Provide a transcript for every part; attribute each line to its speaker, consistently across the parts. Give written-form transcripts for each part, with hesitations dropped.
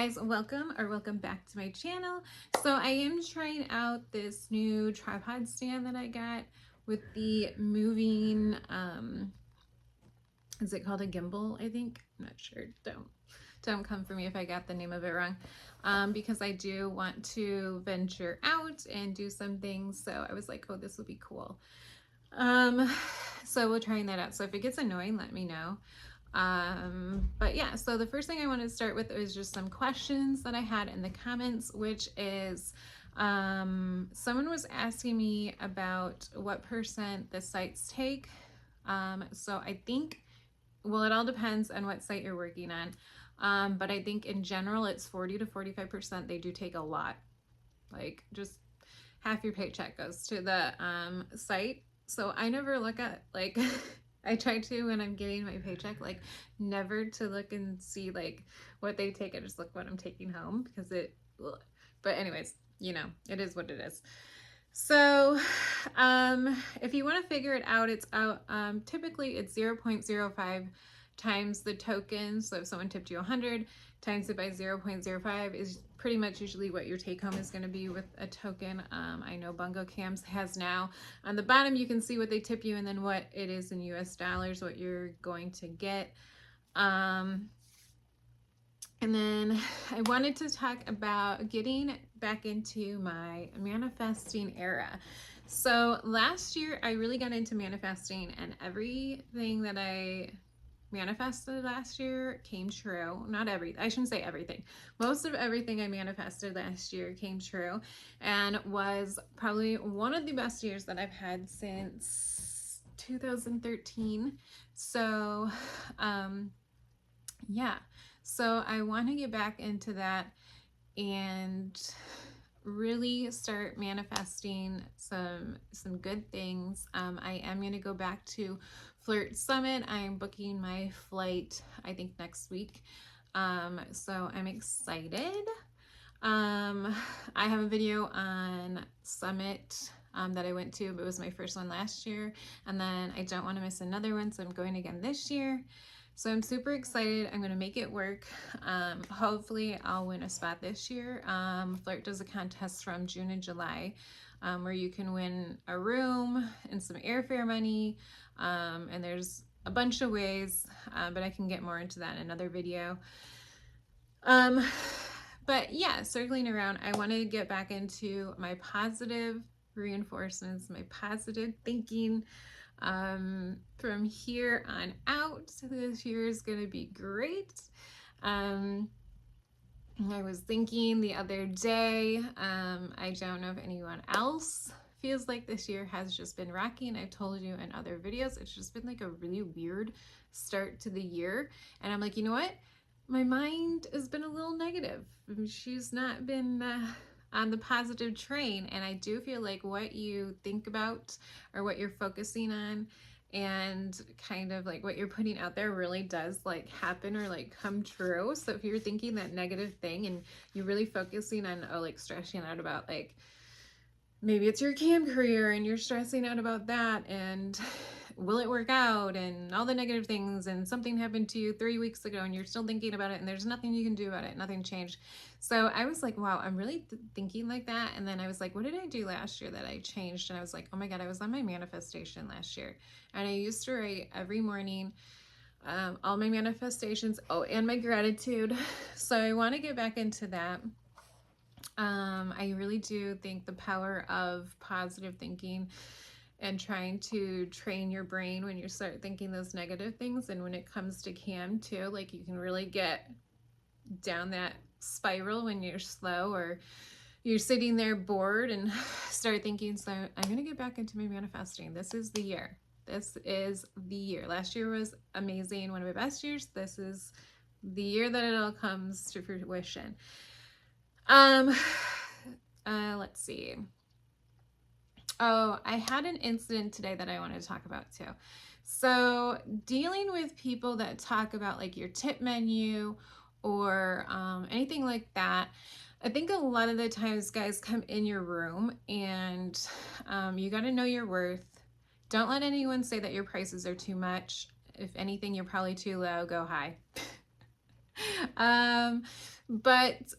Speaker 1: guys, welcome back to my channel. So I am trying out this new tripod stand that I got with the moving, is it called a gimbal? I think, I'm not sure. Don't come for me if I got the name of it wrong, because I do want to venture out and do some things. So I was like, oh, this will be cool. So we're trying that out. So if it gets annoying, let me know. But yeah, so the first thing I want to start with is just some questions that I had in the comments, which is someone was asking me about what percent the sites take. So I think, well, it all depends on what site you're working on. But I think in general it's 40 to 45%. They do take a lot, like just half your paycheck goes to the site. So I never look at like I try to when I'm getting my paycheck, like never to look and see like what they take. I just look what I'm taking home because it, but anyways, you know, it is what it is. So if you want to figure it out, it's out, typically it's 0.05 times the token. So if someone tipped you 100, times it by 0.05 is pretty much usually what your take home is going to be with a token. I know Bungo Cams has now. On the bottom you can see what they tip you and then what it is in US dollars, what you're going to get. And then I wanted to talk about getting back into my manifesting era. So last year I really got into manifesting, and everything that I manifested last year came true. Not everything, I shouldn't say everything. Most of everything I manifested last year came true and was probably one of the best years that I've had since 2013. So yeah, so I want to get back into that and really start manifesting some good things. I am going to go back to Flirt Summit. I'm booking my flight, I think, next week. So I'm excited. I have a video on Summit that I went to. It was my first one last year, and then I don't want to miss another one, so I'm going again this year. So I'm super excited. I'm going to make it work. Hopefully I'll win a spot this year. Flirt does a contest from June and July where you can win a room and some airfare money. And there's a bunch of ways, but I can get more into that in another video. But yeah, circling around, I want to get back into my positive reinforcements, my positive thinking. From here on out, this year is going to be great. I was thinking the other day, I don't know if anyone else feels like this year has just been rocky, and I've told you in other videos, it's just been like a really weird start to the year. And I'm like, you know what? My mind has been a little negative. She's not been on the positive train, and I do feel like what you think about or what you're focusing on and kind of like what you're putting out there really does like happen or like come true. So if you're thinking that negative thing and you're really focusing on like stressing out about like maybe it's your cam career and you're stressing out about that and will it work out and all the negative things, and something happened to you 3 weeks ago and you're still thinking about it and there's nothing you can do about it, nothing changed. So I was like, wow, I'm really thinking like that. And then I was like, what did I do last year that I changed? And I was like, oh my God, I was on my manifestation last year, and I used to write every morning all my manifestations, oh, and my gratitude. So I want to get back into that. I really do think the power of positive thinking and trying to train your brain when you start thinking those negative things, and when it comes to cam too, like you can really get down that spiral when you're slow or you're sitting there bored and start thinking, so I'm gonna get back into my manifesting. This is the year. This is the year. Last year was amazing, one of my best years. This is the year that it all comes to fruition. Let's see. Oh, I had an incident today that I wanted to talk about too. So dealing with people that talk about like your tip menu or anything like that, I think a lot of the times guys come in your room and you got to know your worth. Don't let anyone say that your prices are too much. If anything, you're probably too low, go high. But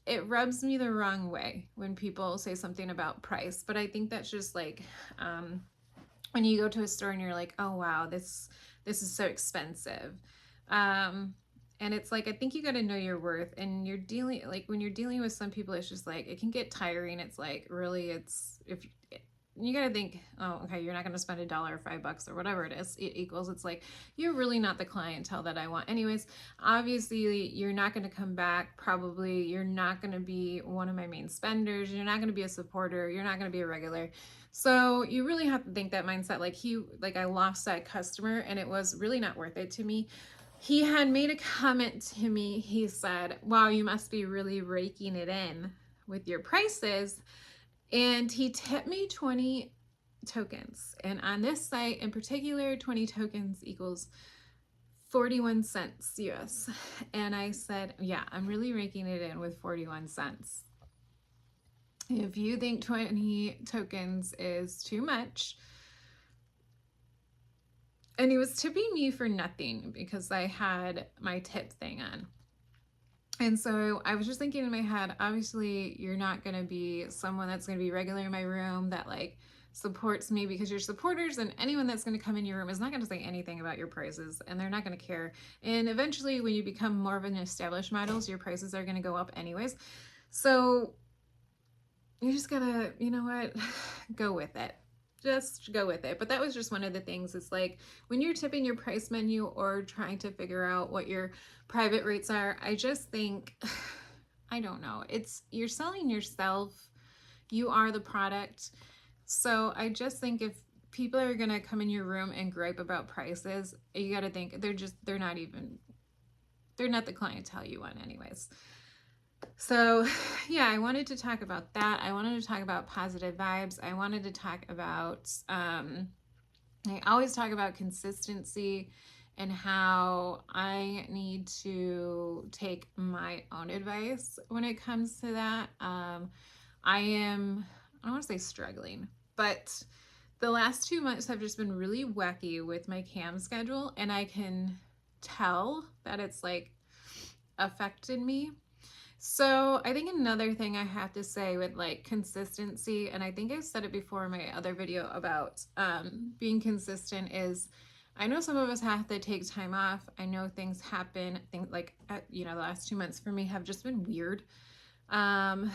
Speaker 1: it rubs me the wrong way when people say something about price. But I think that's just like, when you go to a store and you're like, oh wow, this is so expensive. Um, and it's like, I think you got to know your worth, and you're dealing, like when you're dealing with some people, it's just like, it can get tiring. It's like, really, it's, if you got to think, oh, okay, you're not going to spend $1 or $5 or whatever it is, it equals. It's like, you're really not the clientele that I want. Anyways, obviously, you're not going to come back. Probably, you're not going to be one of my main spenders. You're not going to be a supporter. You're not going to be a regular. So you really have to think that mindset. Like I lost that customer and it was really not worth it to me. He had made a comment to me. He said, wow, you must be really raking it in with your prices. And he tipped me 20 tokens. And on this site in particular, 20 tokens equals 41 cents US. And I said, yeah, I'm really raking it in with 41 cents. If you think 20 tokens is too much, and he was tipping me for nothing because I had my tip thing on. And so I was just thinking in my head, obviously you're not going to be someone that's going to be regular in my room that like supports me, because your supporters and anyone that's going to come in your room is not going to say anything about your prices, and they're not going to care. And eventually when you become more of an established models, your prices are going to go up anyways. So you just gotta, you know what, go with it. Just go with it. But that was just one of the things. It's like when you're tipping your price menu or trying to figure out what your private rates are, I just think, I don't know, you're selling yourself. You are the product. So I just think if people are gonna come in your room and gripe about prices, you gotta think they're not the clientele you want anyways. So yeah, I wanted to talk about that. I wanted to talk about positive vibes. I wanted to talk about, I always talk about consistency and how I need to take my own advice when it comes to that. I don't want to say struggling, but the last 2 months have just been really wacky with my cam schedule, and I can tell that it's like affected me. So I think another thing I have to say with like consistency, and I think I said it before in my other video about being consistent, is I know some of us have to take time off. I know things happen. Things like, the last 2 months for me have just been weird. That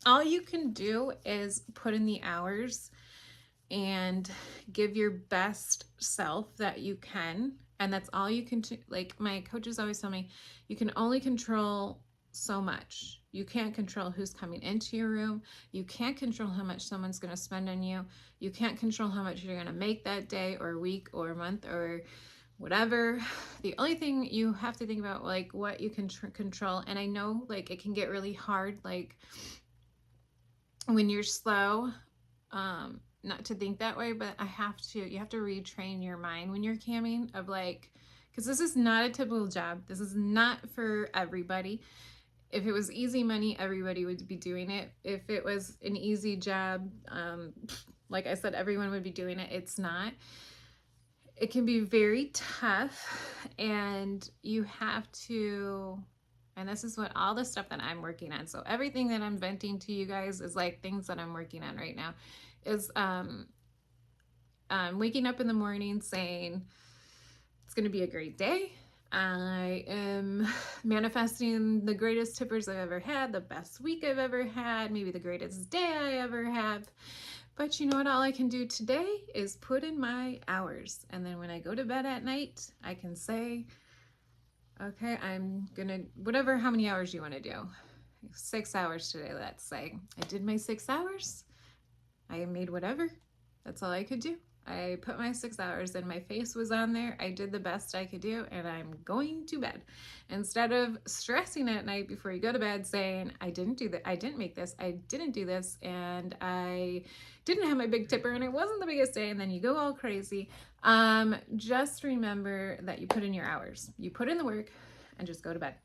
Speaker 1: all you can do is put in the hours and give your best self that you can. And that's all you can do. Like my coaches always tell me, you can only control so much. You can't control who's coming into your room. You can't control how much someone's going to spend on you. You can't control how much you're going to make that day or week or month or whatever. The only thing you have to think about, like what you can control. And I know like it can get really hard, like when you're slow, not to think that way, but you have to retrain your mind when you're camming of like, because this is not a typical job. This is not for everybody. If it was easy money, everybody would be doing it. If it was an easy job, like I said, everyone would be doing it. It's not. It can be very tough, and you have to, and this is what all the stuff that I'm working on. So everything that I'm venting to you guys is like things that I'm working on right now. Is waking up in the morning saying it's going to be a great day. I am manifesting the greatest tippers I've ever had, the best week I've ever had, maybe the greatest day I ever have. But you know what? All I can do today is put in my hours. And then when I go to bed at night, I can say, okay, I'm gonna, whatever, how many hours you want to do. 6 hours today, let's say. I did my 6 hours. I made whatever. That's all I could do. I put my 6 hours and my face was on there. I did the best I could do, and I'm going to bed. Instead of stressing at night before you go to bed saying, I didn't do that, I didn't make this, I didn't do this, and I didn't have my big tipper and it wasn't the biggest day, and then you go all crazy. Just remember that you put in your hours. You put in the work and just go to bed.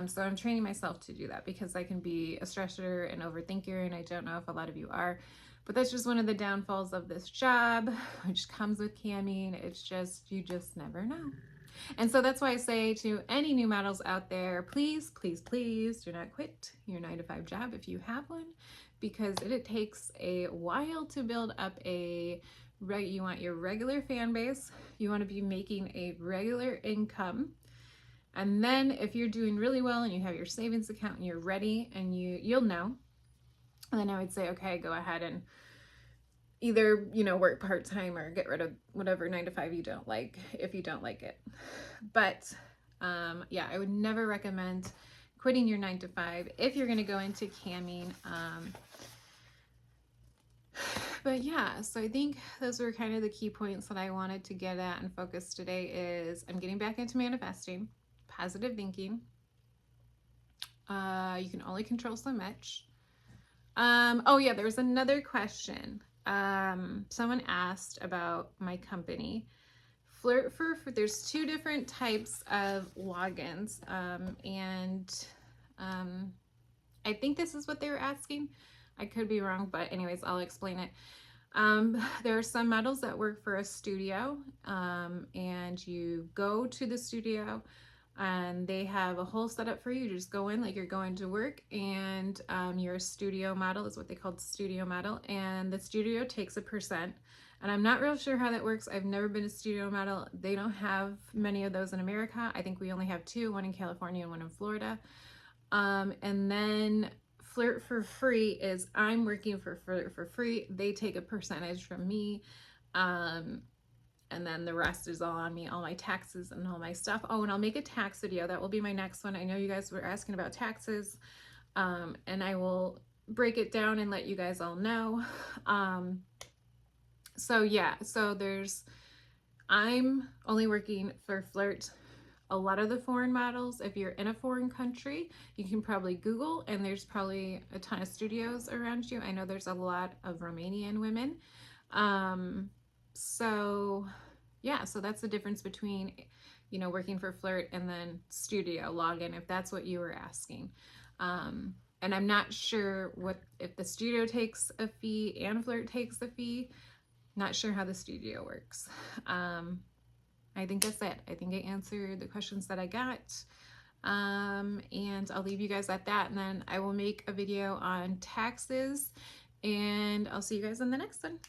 Speaker 1: So I'm training myself to do that because I can be a stressor and overthinker, and I don't know if a lot of you are, But that's just one of the downfalls of this job, which comes with camming. It's just, you just never know. And so that's why I say to any new models out there, please, please, please do not quit your 9-to-5 job if you have one, because it takes a while to build up you want your regular fan base, you want to be making a regular income. And then if you're doing really well and you have your savings account and you're ready and you'll know, then I would say, okay, go ahead and either, work part-time or get rid of whatever 9-to-5 you don't like if you don't like it. But yeah, I would never recommend quitting your 9-to-5 if you're going to go into camming. But yeah, so I think those were kind of the key points that I wanted to get at and focus today. Is I'm getting back into manifesting, positive thinking. You can only control so much. Oh yeah, there was another question. Someone asked about my company. There's 2 different types of logins, and I think this is what they were asking. I could be wrong, but anyways, I'll explain it. There are some models that work for a studio, and you go to the studio and they have a whole setup for you. You just go in like you're going to work, and you're a studio model, is what they call studio model, and the studio takes a percent. And I'm not real sure how that works. I've never been a studio model. They don't have many of those in America. I think we only have 2, one in California and one in Florida. And then Flirt for Free is I'm working for Flirt for Free. They take a percentage from me. And then the rest is all on me, all my taxes and all my stuff. Oh, and I'll make a tax video. That will be my next one. I know you guys were asking about taxes, and I will break it down and let you guys all know. So yeah, I'm only working for Flirt. A lot of the foreign models, if you're in a foreign country, you can probably Google, and there's probably a ton of studios around you. I know there's a lot of Romanian women. So yeah, so that's the difference between, working for Flirt and then studio login, if that's what you were asking. And I'm not sure if the studio takes a fee and Flirt takes a fee. Not sure how the studio works. I think that's it. I think I answered the questions that I got. And I'll leave you guys at that. And then I will make a video on taxes, and I'll see you guys in the next one.